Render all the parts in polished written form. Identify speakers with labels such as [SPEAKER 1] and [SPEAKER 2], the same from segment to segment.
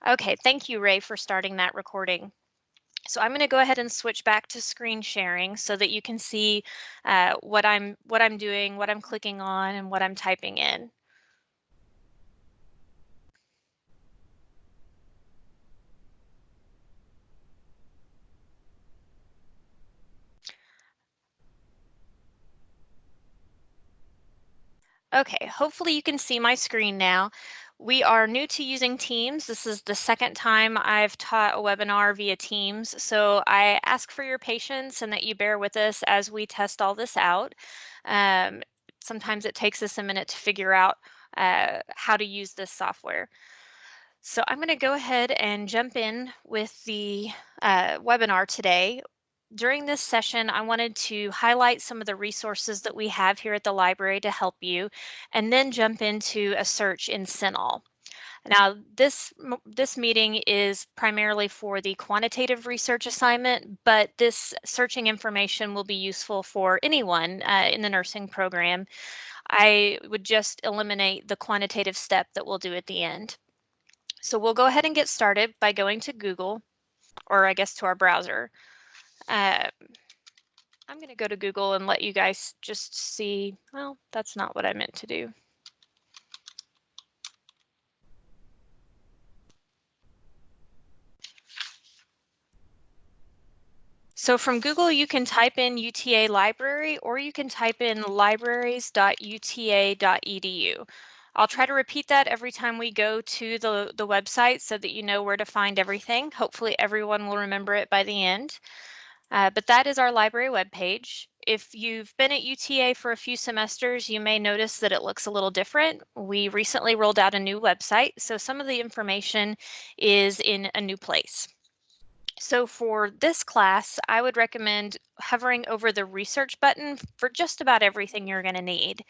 [SPEAKER 1] Okay, thank you, Ray, for starting that recording. So I'm going to go ahead and switch back to screen sharing so that you can see what I'm doing, what I'm clicking on, and what I'm typing in. Okay, hopefully you can see my screen now. We are new to using Teams. This is the second time I've taught a webinar via Teams, so I ask for your patience and that you bear with us as we test all this out. Sometimes it takes us a minute to figure out how to use this software. So I'm going to go ahead and jump in with the webinar today. During this session, I wanted to highlight some of the resources that we have here at the library to help you, and then jump into a search in CINAHL. Now, this meeting is primarily for the quantitative research assignment, but this searching information will be useful for anyone in the nursing program. I would just eliminate the quantitative step that we'll do at the end. So we'll go ahead and get started by going to Google, or I guess to our browser. I'm going to go to Google and let you guys just see, well, that's not what I meant to do. So from Google, you can type in UTA library, or you can type in libraries.uta.edu. I'll try to repeat that every time we go to the website so that you know where to find everything. Hopefully everyone will remember it by the end. But that is our library webpage. If you've been at UTA for a few semesters, you may notice that it looks a little different. We recently rolled out a new website, so some of the information is in a new place. So for this class, I would recommend hovering over the research button for just about everything you're going to need.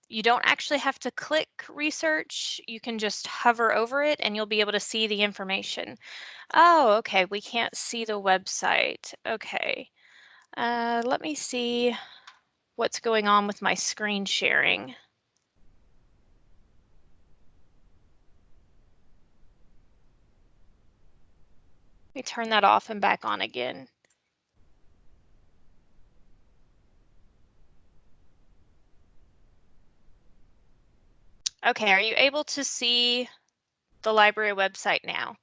[SPEAKER 1] You don't actually have to click research. You can just hover over it and you'll be able to see the information. Oh, okay, we can't see the website. Okay, let me see what's going on with my screen sharing. Let me turn that off and back on again. Okay, are you able to see the library website now?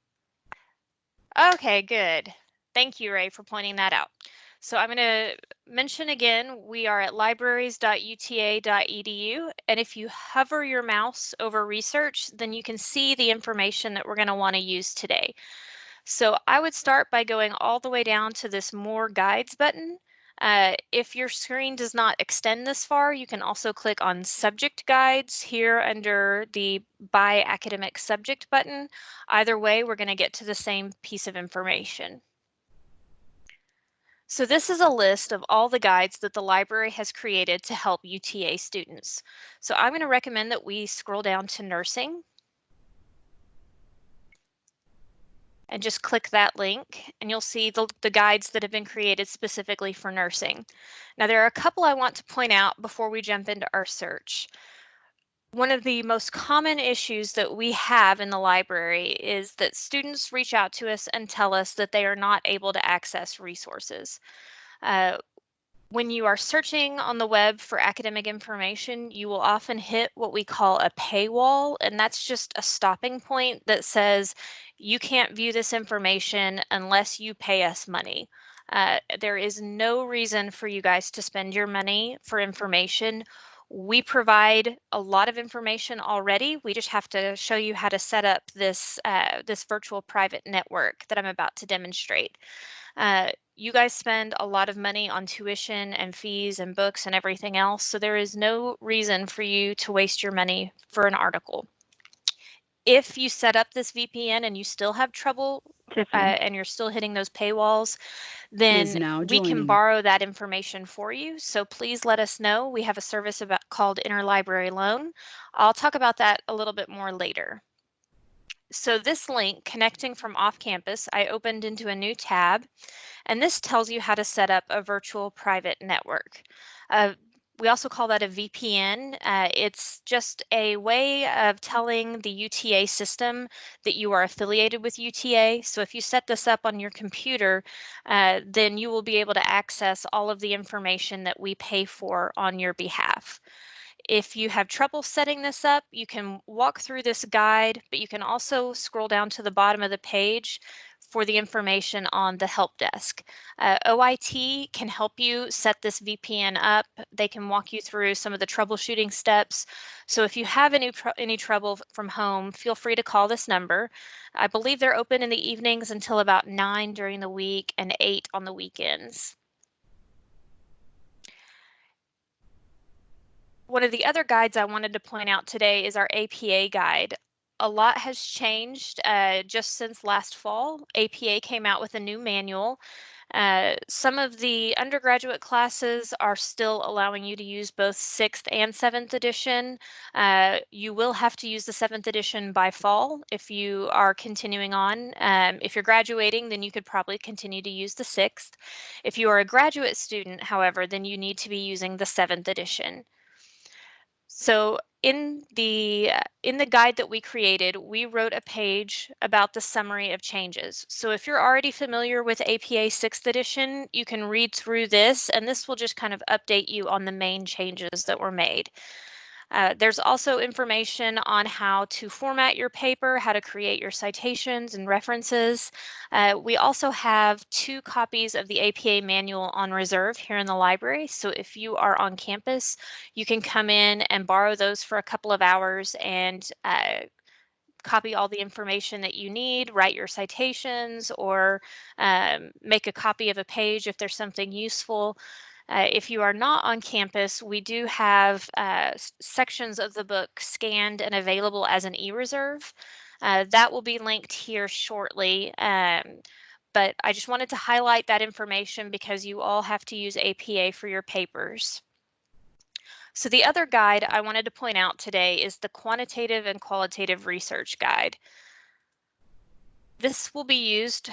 [SPEAKER 1] Okay, good. Thank you, Ray, for pointing that out. So I'm going to mention again, we are at libraries.uta.edu, and if you hover your mouse over research, then you can see the information that we're going to want to use today. So I would start by going all the way down to this More Guides button. If your screen does not extend this far, you can also click on Subject Guides here under the By Academic Subject button. Either way, we're going to get to the same piece of information. So this is a list of all the guides that the library has created to help UTA students. So I'm going to recommend that we scroll down to Nursing and just click that link, and you'll see the guides that have been created specifically for nursing. Now, there are a couple I want to point out before we jump into our search. One of the most common issues that we have in the library is that students reach out to us and tell us that they are not able to access resources. When you are searching on the web for academic information, you will often hit what we call a paywall, and that's just a stopping point that says you can't view this information unless you pay us money. There is no reason for you guys to spend your money for information. We provide a lot of information already. We just have to show you how to set up this virtual private network that I'm about to demonstrate. You guys spend a lot of money on tuition and fees and books and everything else, so there is no reason for you to waste your money for an article. If you set up this VPN and you still have trouble and you're still hitting those paywalls, then we can borrow that information for you. So please let us know. We have a service called Interlibrary Loan. I'll talk about that a little bit more later. So this link, Connecting from Off Campus, I opened into a new tab, and this tells you how to set up a virtual private network. We also call that a VPN. It's just a way of telling the UTA system that you are affiliated with UTA. So if you set this up on your computer, then you will be able to access all of the information that we pay for on your behalf. If you have trouble setting this up, you can walk through this guide, but you can also scroll down to the bottom of the page for the information on the help desk. OIT can help you set this VPN up. They can walk you through some of the troubleshooting steps. So if you have any trouble from home, feel free to call this number. I believe they're open in the evenings until about 9 during the week and 8 on the weekends. One of the other guides I wanted to point out today is our APA guide. A lot has changed just since last fall. APA came out with a new manual. Some of the undergraduate classes are still allowing you to use both 6th and 7th edition. You will have to use the 7th edition by fall if you are continuing on. If you're graduating, then you could probably continue to use the 6th. If you are a graduate student, however, then you need to be using the 7th edition. So in the guide that we created, we wrote a page about the summary of changes. So if you're already familiar with APA 6th edition, you can read through this, and this will just kind of update you on the main changes that were made. There's also information on how to format your paper, how to create your citations and references. We also have 2 copies of the APA manual on reserve here in the library. So if you are on campus, you can come in and borrow those for a couple of hours and copy all the information that you need, write your citations, or make a copy of a page if there's something useful. If you are not on campus, we do have sections of the book scanned and available as an e-reserve. That will be linked here shortly. But I just wanted to highlight that information because you all have to use APA for your papers. So the other guide I wanted to point out today is the Quantitative and Qualitative Research Guide. This will be used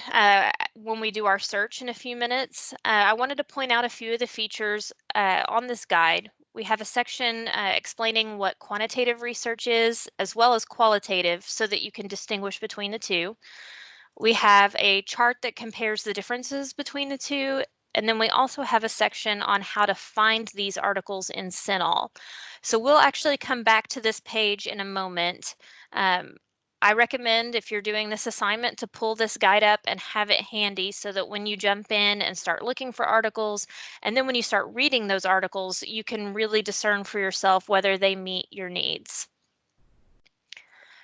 [SPEAKER 1] when we do our search in a few minutes. I wanted to point out a few of the features on this guide. We have a section explaining what quantitative research is, as well as qualitative, so that you can distinguish between the two. We have a chart that compares the differences between the two, and then we also have a section on how to find these articles in CINAHL. So we'll actually come back to this page in a moment. I recommend, if you're doing this assignment, to pull this guide up and have it handy so that when you jump in and start looking for articles, and then when you start reading those articles, you can really discern for yourself whether they meet your needs.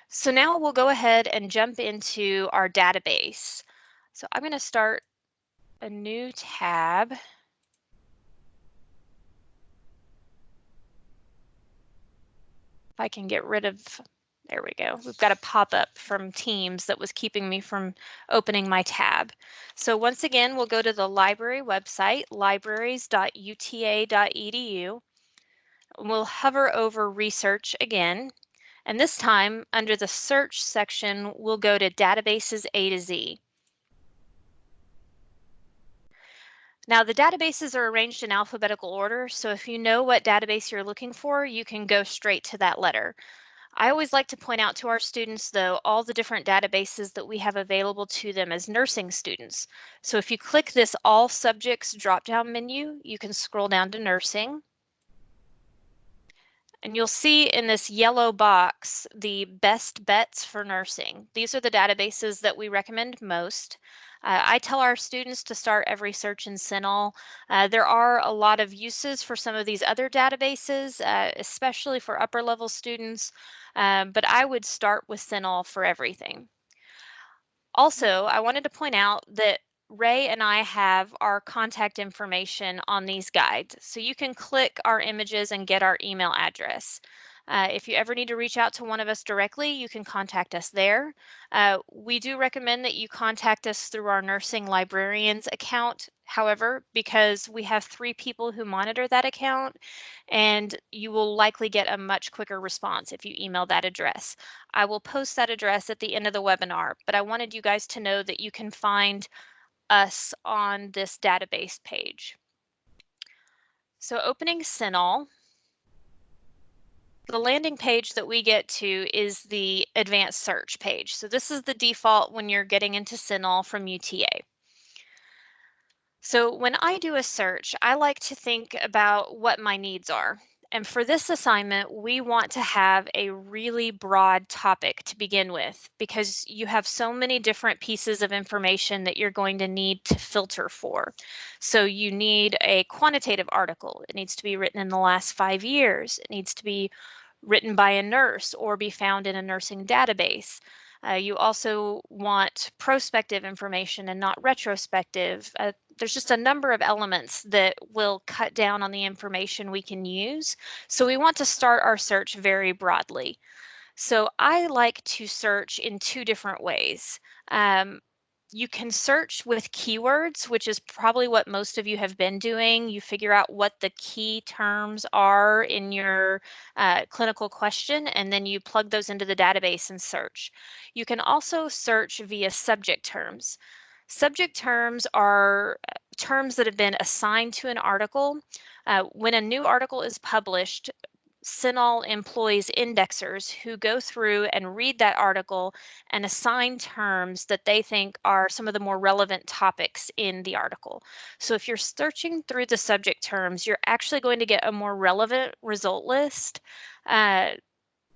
[SPEAKER 1] So now we'll go ahead and jump into our database. So I'm going to start a new tab. If I can get rid of, there we go. We've got a pop-up from Teams that was keeping me from opening my tab. So once again, we'll go to the library website, libraries.uta.edu. We'll hover over research again. And this time, under the search section, we'll go to databases A to Z. Now, the databases are arranged in alphabetical order, so if you know what database you're looking for, you can go straight to that letter. I always like to point out to our students, though, all the different databases that we have available to them as nursing students. So if you click this All Subjects drop-down menu, you can scroll down to Nursing. And you'll see in this yellow box the best bets for nursing. These are the databases that we recommend most. I tell our students to start every search in CINAHL. There are a lot of uses for some of these other databases, especially for upper level students, but I would start with CINAHL for everything. Also, I wanted to point out that Ray and I have our contact information on these guides, so you can click our images and get our email address. If you ever need to reach out to one of us directly, you can contact us there. We do recommend that you contact us through our nursing librarians account, however, because we have 3 people who monitor that account, and you will likely get a much quicker response if you email that address. I will post that address at the end of the webinar, but I wanted you guys to know that you can find us on this database page. So opening CINAHL, The landing page that we get to is the advanced search page. So this is the default when you're getting into CINAHL from UTA. So when I do a search, I like to think about what my needs are. And for this assignment, we want to have a really broad topic to begin with because you have so many different pieces of information that you're going to need to filter for. So you need a quantitative article. It needs to be written in the last 5 years. It needs to be written by a nurse or be found in a nursing database. You also want prospective information and not retrospective. There's just a number of elements that will cut down on the information we can use. So we want to start our search very broadly. So I like to search in two different ways. You can search with keywords, which is probably what most of you have been doing. You figure out what the key terms are in your clinical question, and then you plug those into the database and search. You can also search via subject terms. Subject terms are terms that have been assigned to an article. When a new article is published, CINAHL employs indexers who go through and read that article and assign terms that they think are some of the more relevant topics in the article. So if you're searching through the subject terms, you're actually going to get a more relevant result list.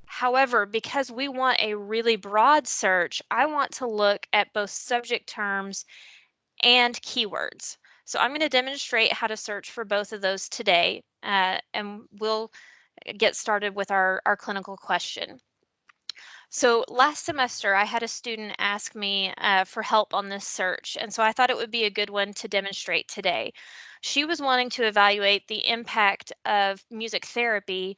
[SPEAKER 1] However, because we want a really broad search, I want to look at both subject terms and keywords. So I'm going to demonstrate how to search for both of those today, and we'll get started with our clinical question. So last semester, I had a student ask me for help on this search, and so I thought it would be a good one to demonstrate today. She was wanting to evaluate the impact of music therapy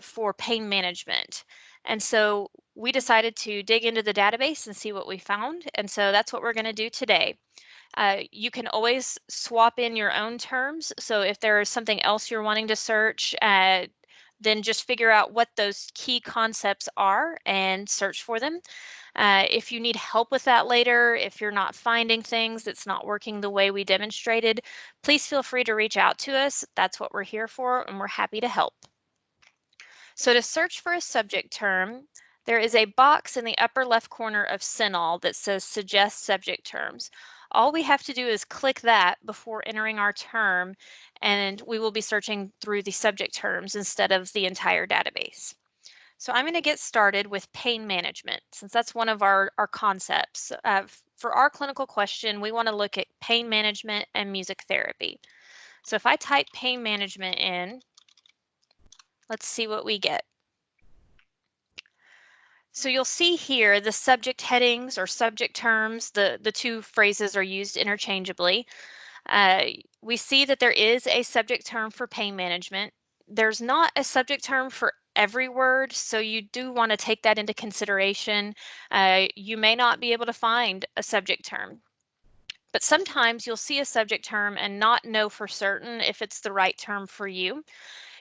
[SPEAKER 1] for pain management. And so we decided to dig into the database and see what we found, and so that's what we're going to do today. You can always swap in your own terms. So if there is something else you're wanting to search, then just figure out what those key concepts are and search for them. If you need help with that later, if you're not finding things that's not working the way we demonstrated, please feel free to reach out to us. That's what we're here for, and we're happy to help. So to search for a subject term, there is a box in the upper left corner of CINAHL that says Suggest Subject Terms. All we have to do is click that before entering our term, and we will be searching through the subject terms instead of the entire database. So I'm going to get started with pain management, since that's one of our concepts. For our clinical question, we want to look at pain management and music therapy. So if I type pain management in, let's see what we get. So you'll see here the subject headings or subject terms, the two phrases are used interchangeably. We see that there is a subject term for pain management. There's not a subject term for every word, so you do want to take that into consideration. You may not be able to find a subject term, but sometimes you'll see a subject term and not know for certain if it's the right term for you.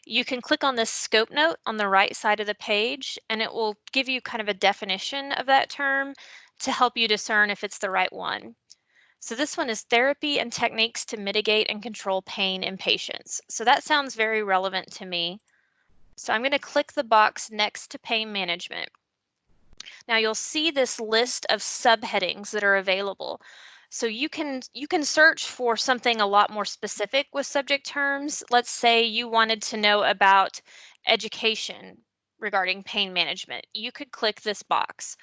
[SPEAKER 1] You can click on this scope note on the right side of the page, and it will give you kind of a definition of that term to help you discern if it's the right one. So this one is therapy and techniques to mitigate and control pain in patients. So that sounds very relevant to me. So I'm going to click the box next to pain management. Now you'll see this list of subheadings that are available. So you can search for something a lot more specific with subject terms. Let's say you wanted to know about education regarding pain management. You could click this box.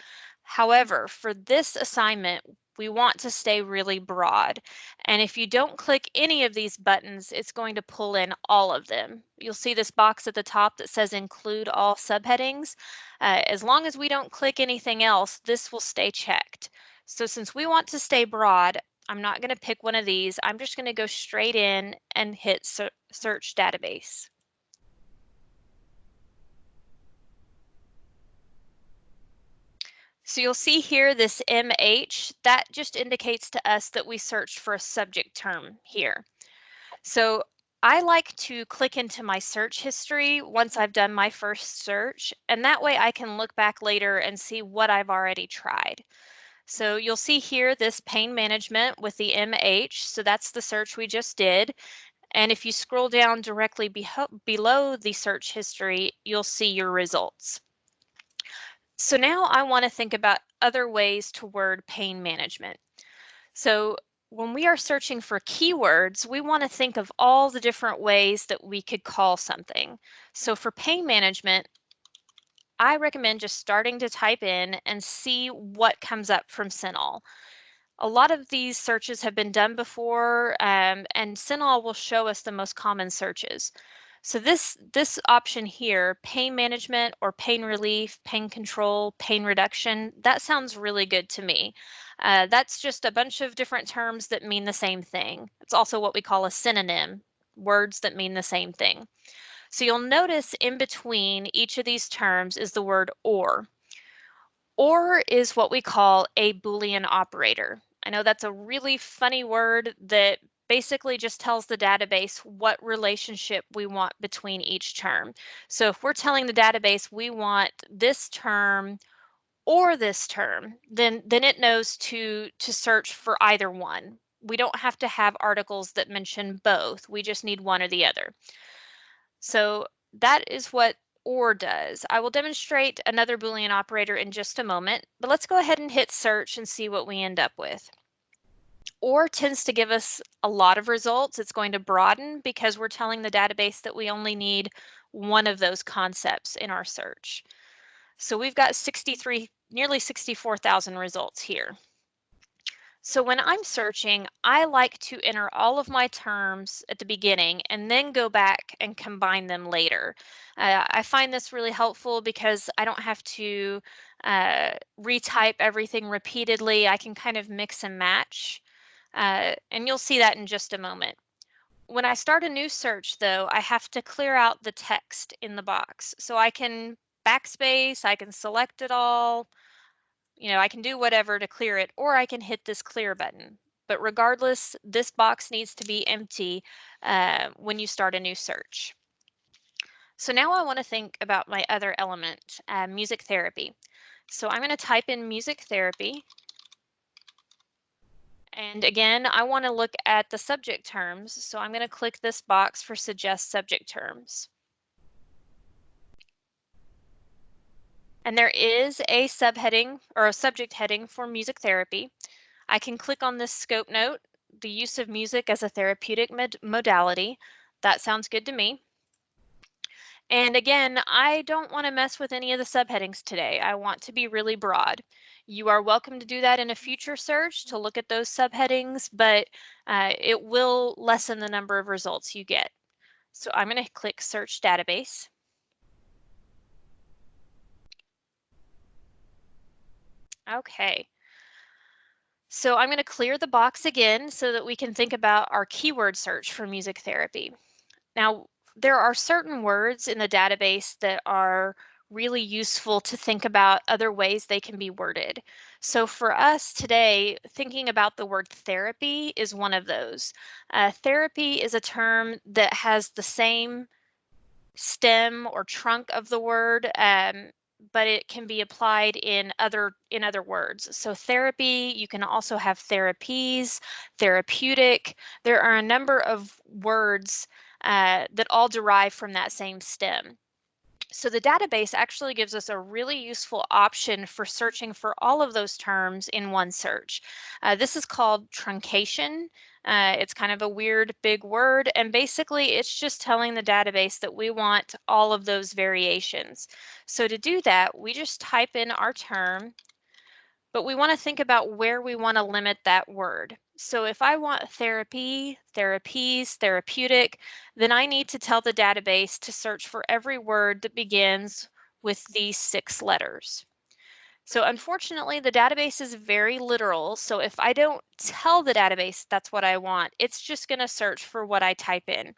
[SPEAKER 1] However, for this assignment, we want to stay really broad. And if you don't click any of these buttons, it's going to pull in all of them. You'll see this box at the top that says include all subheadings. As long as we don't click anything else, this will stay checked. So since we want to stay broad, I'm not going to pick one of these. I'm just going to go straight in and hit search database. So you'll see here this MH, that just indicates to us that we searched for a subject term here. So I like to click into my search history once I've done my first search, and that way I can look back later and see what I've already tried. So you'll see here this pain management with the MH, so that's the search we just did. And if you scroll down directly below the search history, you'll see your results. So now I want to think about other ways to word pain management. So when we are searching for keywords, we want to think of all the different ways that we could call something. So for pain management, I recommend just starting to type in and see what comes up from CINAHL. A lot of these searches have been done before, and CINAHL will show us the most common searches. So this option here, pain management or pain relief, pain control, pain reduction, that sounds really good to me. That's just a bunch of different terms that mean the same thing. It's also what we call a synonym, words that mean the same thing. So you'll notice in between each of these terms is the word or. Or is what we call a Boolean operator. I know that's a really funny word that basically just tells the database what relationship we want between each term. So if we're telling the database we want this term or this term, then it knows to search for either one. We don't have to have articles that mention both. We just need one or the other. So that is what OR does. I will demonstrate another Boolean operator in just a moment, but let's go ahead and hit search and see what we end up with. OR tends to give us a lot of results. It's going to broaden because we're telling the database that we only need one of those concepts in our search. So we've got nearly 64,000 results here. So when I'm searching, I like to enter all of my terms at the beginning and then go back and combine them later. I find this really helpful because I don't have to retype everything repeatedly. I can kind of mix and match, and you'll see that in just a moment. When I start a new search, though, I have to clear out the text in the box. So I can backspace, I can select it all, I can do whatever to clear it, or I can hit this clear button. But regardless, this box needs to be empty when you start a new search. So now I want to think about my other element, music therapy. So I'm going to type in music therapy. And again, I want to look at the subject terms. So I'm going to click this box for suggest subject terms. And there is a subheading or a subject heading for music therapy. I can click on this scope note, the use of music as a therapeutic modality. That sounds good to me. And again, I don't want to mess with any of the subheadings today. I want to be really broad. You are welcome to do that in a future search to look at those subheadings, but it will lessen the number of results you get. So I'm going to click Search Database. Okay. So I'm going to clear the box again so that we can think about our keyword search for music therapy. Now, there are certain words in the database that are really useful to think about other ways they can be worded. So for us today, thinking about the word therapy is one of those. Therapy is a term that has the same stem or trunk of the word, but it can be applied in other words. So therapy, you can also have therapies, therapeutic. There are a number of words that all derive from that same stem. So the database actually gives us a really useful option for searching for all of those terms in one search. This is called truncation. It's kind of a weird big word, and basically it's just telling the database that we want all of those variations. So to do that, we just type in our term, but we want to think about where we want to limit that word. So if I want therapy, therapies, therapeutic, then I need to tell the database to search for every word that begins with these 6 letters. So unfortunately, the database is very literal. So if I don't tell the database that's what I want, it's just going to search for what I type in.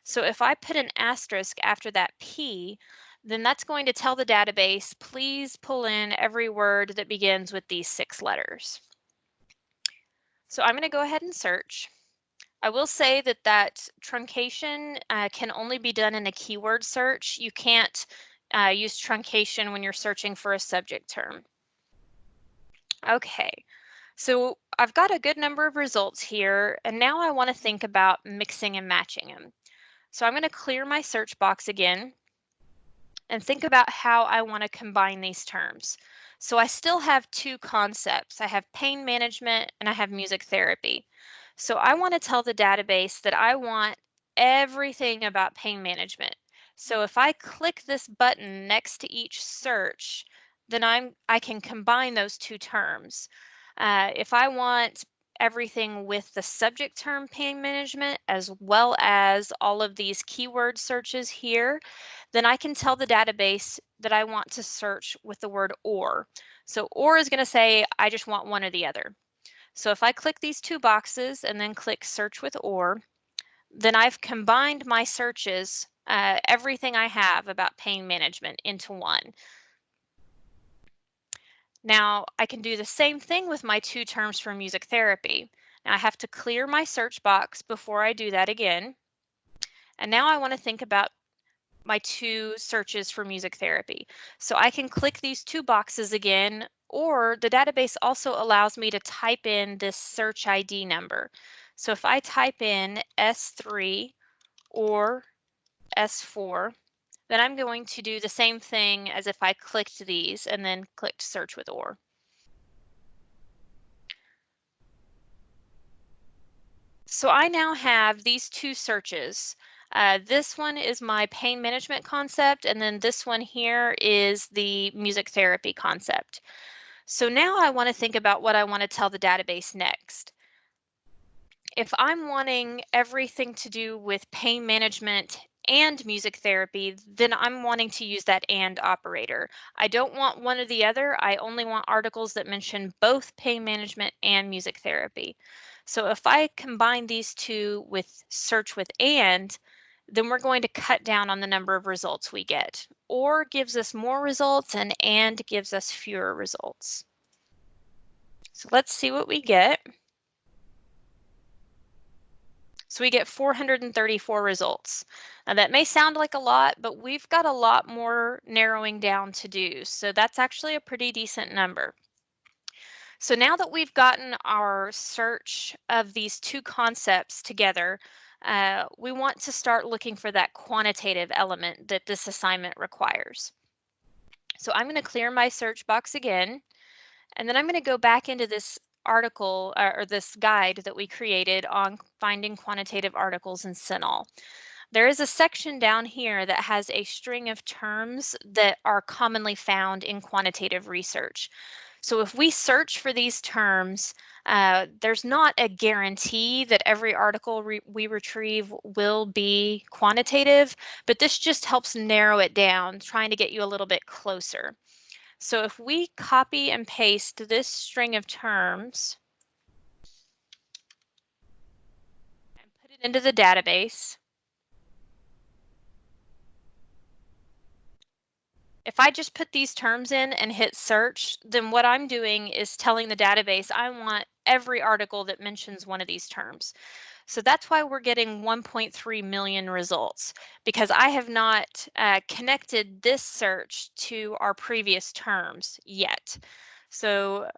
[SPEAKER 1] So if I put an asterisk after that P, then that's going to tell the database, please pull in every word that begins with these 6 letters. So I'm going to go ahead and search. I will say that truncation can only be done in a keyword search. You can't use truncation when you're searching for a subject term. Okay, so I've got a good number of results here, and now I want to think about mixing and matching them. So I'm going to clear my search box again and think about how I want to combine these terms. So I still have two concepts. I have pain management and I have music therapy. So I want to tell the database that I want everything about pain management. So if I click this button next to each search, then I can combine those two terms. If I want everything with the subject term pain management as well as all of these keyword searches here, then I can tell the database that I want to search with the word or. So or is going to say I just want one or the other. So if I click these two boxes and then click search with or, then I've combined my searches, everything I have about pain management into one. Now I can do the same thing with my two terms for music therapy. Now I have to clear my search box before I do that again. And now I want to think about my two searches for music therapy. So I can click these two boxes again, or the database also allows me to type in this search ID number. So if I type in S3 or S4, then I'm going to do the same thing as if I clicked these and then clicked search with or. So I now have these two searches. This one is my pain management concept, and then this one here is the music therapy concept. So now I want to think about what I want to tell the database next. If I'm wanting everything to do with pain management and music therapy, then I'm wanting to use that and operator. I don't want one or the other. I only want articles that mention both pain management and music therapy. So if I combine these two with search with and, then we're going to cut down on the number of results we get. Or gives us more results and gives us fewer results. So let's see what we get. So we get 434 results. Now that may sound like a lot, but we've got a lot more narrowing down to do. So that's actually a pretty decent number. So now that we've gotten our search of these two concepts together, we want to start looking for that quantitative element that this assignment requires. So I'm going to clear my search box again, and then I'm going to go back into this article or this guide that we created on finding quantitative articles in CINAHL. There is a section down here that has a string of terms that are commonly found in quantitative research. So if we search for these terms, there's not a guarantee that every article we retrieve will be quantitative, but this just helps narrow it down, trying to get you a little bit closer. So if we copy and paste this string of terms and put it into the database, if I just put these terms in and hit search, then what I'm doing is telling the database I want every article that mentions one of these terms. So that's why we're getting 1.3 million results, because I have not connected this search to our previous terms yet. So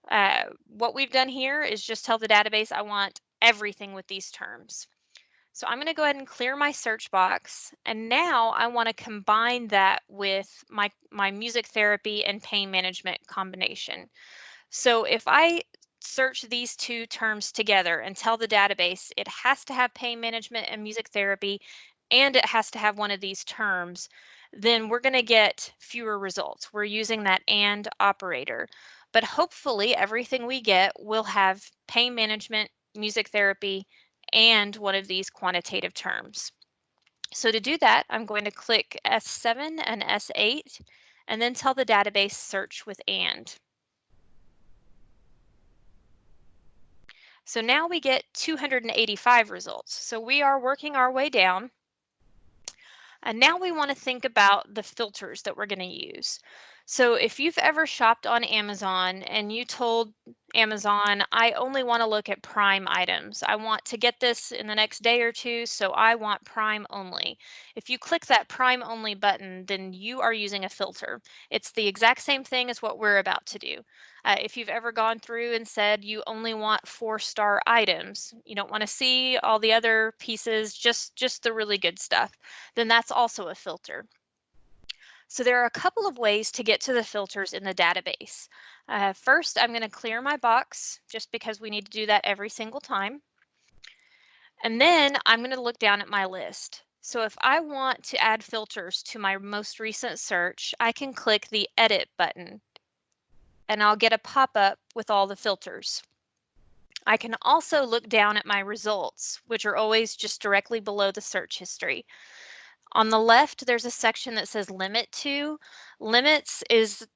[SPEAKER 1] what we've done here is just tell the database I want everything with these terms. So I'm going to go ahead and clear my search box. And now I want to combine that with my music therapy and pain management combination. So if I search these two terms together and tell the database it has to have pain management and music therapy, and it has to have one of these terms, then we're going to get fewer results. We're using that and operator. But hopefully everything we get will have pain management, music therapy, and one of these quantitative terms. So to do that, I'm going to click S7 and S8 and then tell the database search with and. So now we get 285 results. So we are working our way down. And now we want to think about the filters that we're going to use. So if you've ever shopped on Amazon and you told Amazon, I only want to look at Prime items. I want to get this in the next day or two, so I want Prime only. If you click that Prime only button, then you are using a filter. It's the exact same thing as what we're about to do. If you've ever gone through and said you only want 4-star items, you don't want to see all the other pieces, just the really good stuff, then that's also a filter. So there are a couple of ways to get to the filters in the database. First, I'm going to clear my box just because we need to do that every single time. And then I'm going to look down at my list. So if I want to add filters to my most recent search, I can click the Edit button and I'll get a pop-up with all the filters. I can also look down at my results, which are always just directly below the search history. On the left, there's a section that says Limit To. Limits is,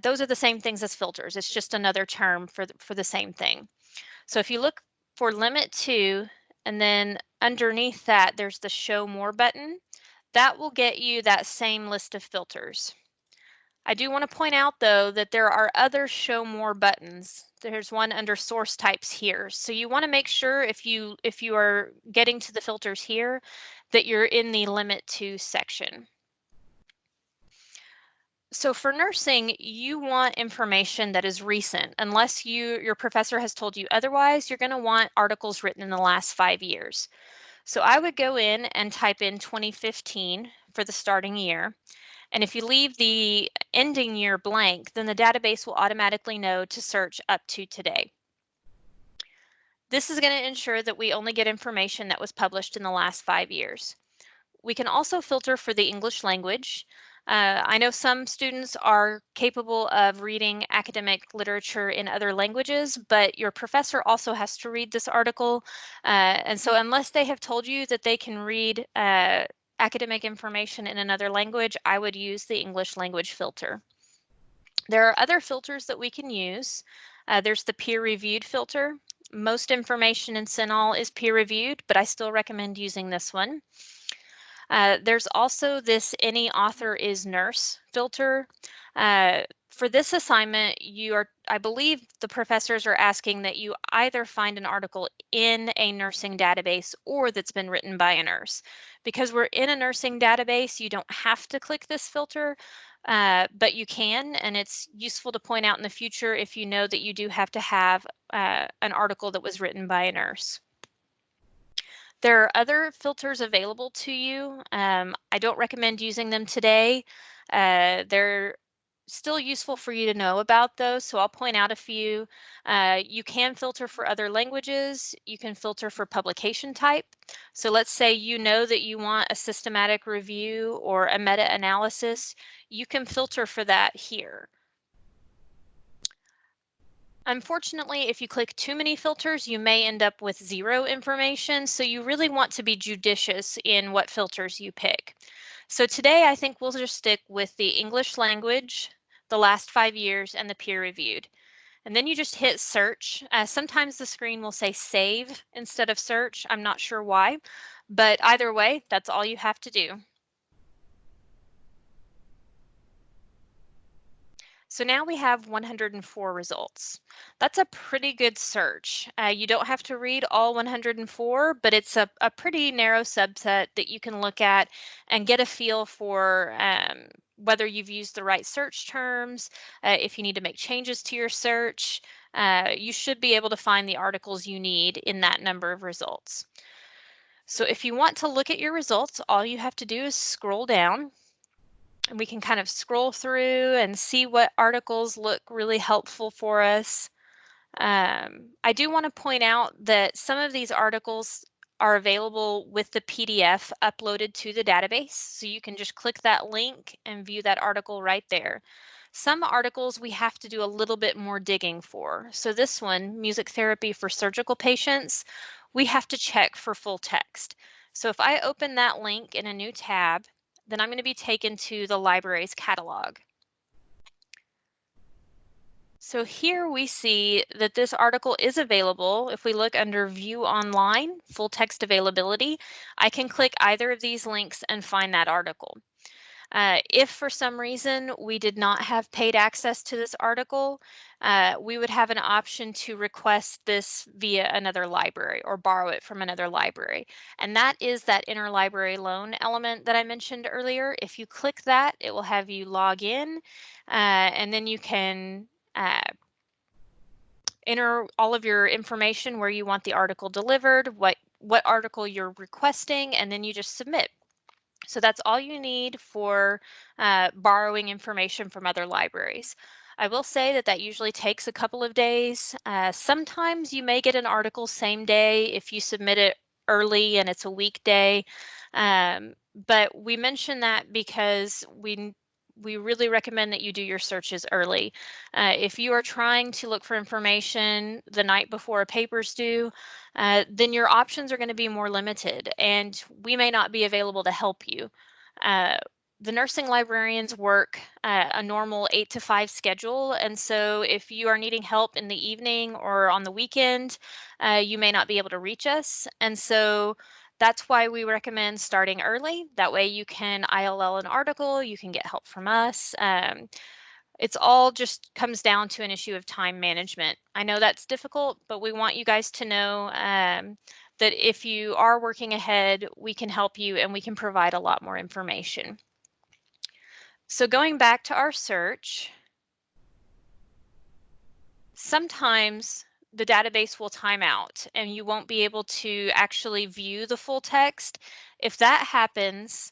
[SPEAKER 1] those are the same things as filters. It's just another term for the same thing. So if you look for Limit To, and then underneath that, there's the Show More button, that will get you that same list of filters. I do want to point out, though, that there are other Show More buttons. There's one under Source Types here. So you want to make sure if you are getting to the filters here, that you're in the Limit To section. So for nursing, you want information that is recent. Unless your professor has told you otherwise, you're going to want articles written in the last 5 years. So I would go in and type in 2015 for the starting year. And if you leave the ending year blank, then the database will automatically know to search up to today. This is going to ensure that we only get information that was published in the last 5 years. We can also filter for the English language. I know some students are capable of reading academic literature in other languages, but your professor also has to read this article. And so unless they have told you that they can read academic information in another language, I would use the English language filter. There are other filters that we can use. There's the peer-reviewed filter. Most information in CINAHL is peer-reviewed, but I still recommend using this one. There's also this Any Author is Nurse filter. For this assignment, I believe the professors are asking that you either find an article in a nursing database or that's been written by a nurse. Because we're in a nursing database, you don't have to click this filter, but you can, and it's useful to point out in the future if you know that you do have to have an article that was written by a nurse. There are other filters available to you. I don't recommend using them today. They're still useful for you to know about those, so I'll point out a few. You can filter for other languages. You can filter for publication type. So let's say you know that you want a systematic review or a meta-analysis. You can filter for that here. Unfortunately, if you click too many filters, you may end up with 0 information, so you really want to be judicious in what filters you pick. So today, I think we'll just stick with the English language, the last 5 years, and the peer-reviewed. And then you just hit search. Sometimes the screen will say save instead of search. I'm not sure why, but either way, that's all you have to do. So now we have 104 results. That's a pretty good search. You don't have to read all 104, but it's a pretty narrow subset that you can look at and get a feel for whether you've used the right search terms, if you need to make changes to your search. You should be able to find the articles you need in that number of results. So if you want to look at your results, all you have to do is scroll down. And we can kind of scroll through and see what articles look really helpful for us. I do want to point out that some of these articles are available with the PDF uploaded to the database. So you can just click that link and view that article right there. Some articles we have to do a little bit more digging for. So this one, Music Therapy for Surgical Patients, we have to check for full text. So if I open that link in a new tab, then I'm going to be taken to the library's catalog. So here we see that this article is available. If we look under View Online, Full Text Availability, I can click either of these links and find that article. If for some reason we did not have paid access to this article, we would have an option to request this via another library or borrow it from another library. And that is that interlibrary loan element that I mentioned earlier. If you click that, it will have you log in, and then you can enter all of your information where you want the article delivered, what article you're requesting, and then you just submit. So that's all you need for borrowing information from other libraries. I will say that that usually takes a couple of days. Sometimes you may get an article same day if you submit it early and it's a weekday. But we mention that because we really recommend that you do your searches early. If you are trying to look for information the night before a paper's due, then your options are going to be more limited and we may not be available to help you. Uh, the nursing librarians work a normal 8 to 5 schedule. And so if you are needing help in the evening or on the weekend, you may not be able to reach us. And so that's why we recommend starting early. That way you can ILL an article, you can get help from us. It's all just comes down to an issue of time management. I know that's difficult, but we want you guys to know that if you are working ahead, we can help you and we can provide a lot more information. So going back to our search, sometimes the database will time out and you won't be able to actually view the full text. If that happens,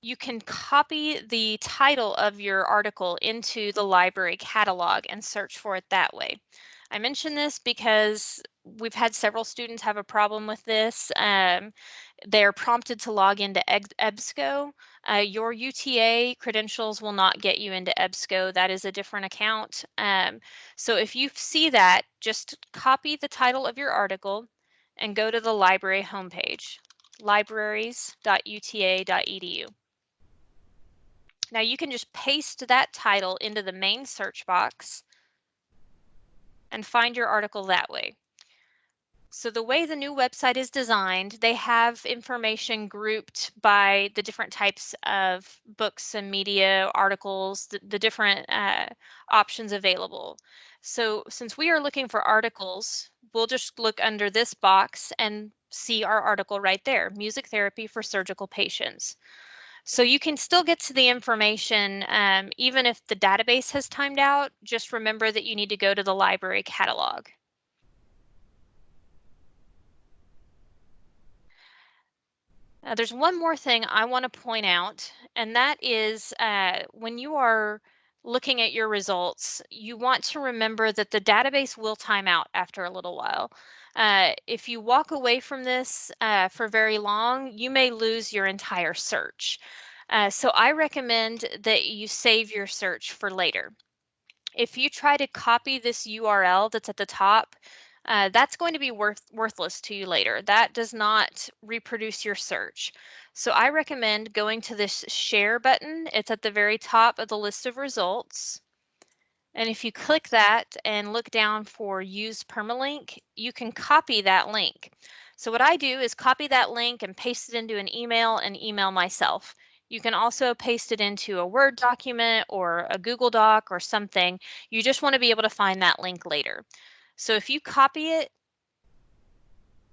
[SPEAKER 1] you can copy the title of your article into the library catalog and search for it that way. I mention this because we've had several students have a problem with this. They're prompted to log into EBSCO. Your UTA credentials will not get you into EBSCO. That is a different account. So if you see that, just copy the title of your article and go to the library homepage, libraries.uta.edu. Now you can just paste that title into the main search box and find your article that way. So the way the new website is designed, they have information grouped by the different types of books and media, articles, the different options available. So since we are looking for articles, we'll just look under this box and see our article right there, Music Therapy for Surgical Patients. So you can still get to the information even if the database has timed out. Just remember that you need to go to the library catalog. There's one more thing I want to point out, and that is when you are looking at your results, you want to remember that the database will time out after a little while. If you walk away from this for very long, you may lose your entire search. So I recommend that you save your search for later. If you try to copy this URL that's at the top, that's going to be worthless to you later. That does not reproduce your search. So I recommend going to this share button. It's at the very top of the list of results. And if you click that and look down for use permalink, you can copy that link. So what I do is copy that link and paste it into an email and email myself. You can also paste it into a Word document or a Google Doc or something. You just want to be able to find that link later. So if you copy it,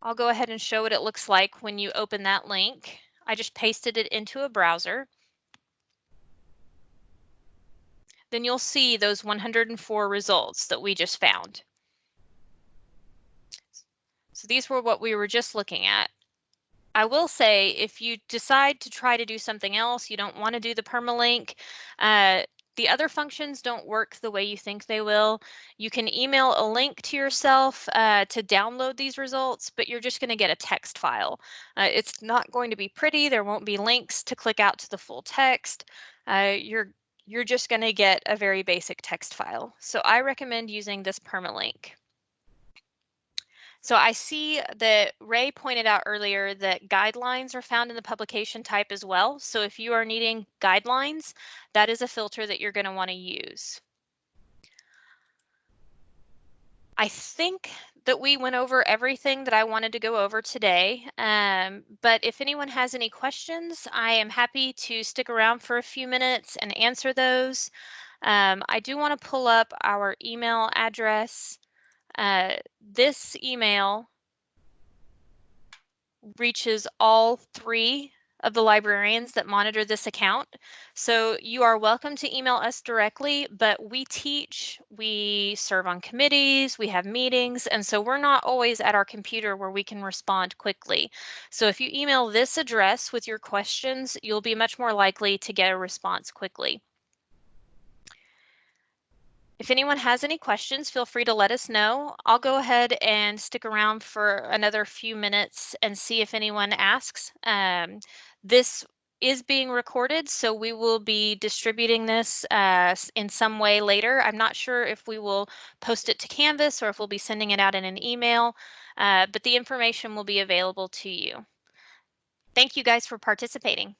[SPEAKER 1] I'll go ahead and show what it looks like when you open that link. I just pasted it into a browser. Then you'll see those 104 results that we just found. So these were what we were just looking at. I will say if you decide to try to do something else, you don't want to do the permalink, the other functions don't work the way you think they will. You can email a link to yourself to download these results, but you're just going to get a text file. It's not going to be pretty. There won't be links to click out to the full text. You're just going to get a very basic text file. So I recommend using this permalink. So I see that Ray pointed out earlier that guidelines are found in the publication type as well. So if you are needing guidelines, that is a filter that you're going to want to use. I think that we went over everything that I wanted to go over today. But if anyone has any questions, I am happy to stick around for a few minutes and answer those. I do want to pull up our email address. This email reaches all 3 of the librarians that monitor this account. So you are welcome to email us directly, but we teach, we serve on committees, we have meetings, and so we're not always at our computer where we can respond quickly. So if you email this address with your questions, you'll be much more likely to get a response quickly. If anyone has any questions, feel free to let us know. I'll go ahead and stick around for another few minutes and see if anyone asks. This is being recorded, so we will be distributing this in some way later. I'm not sure if we will post it to Canvas or if we'll be sending it out in an email, but the information will be available to you. Thank you guys for participating.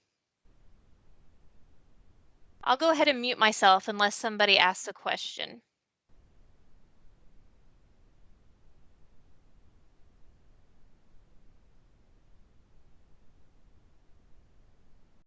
[SPEAKER 1] I'll go ahead and mute myself unless somebody asks a question.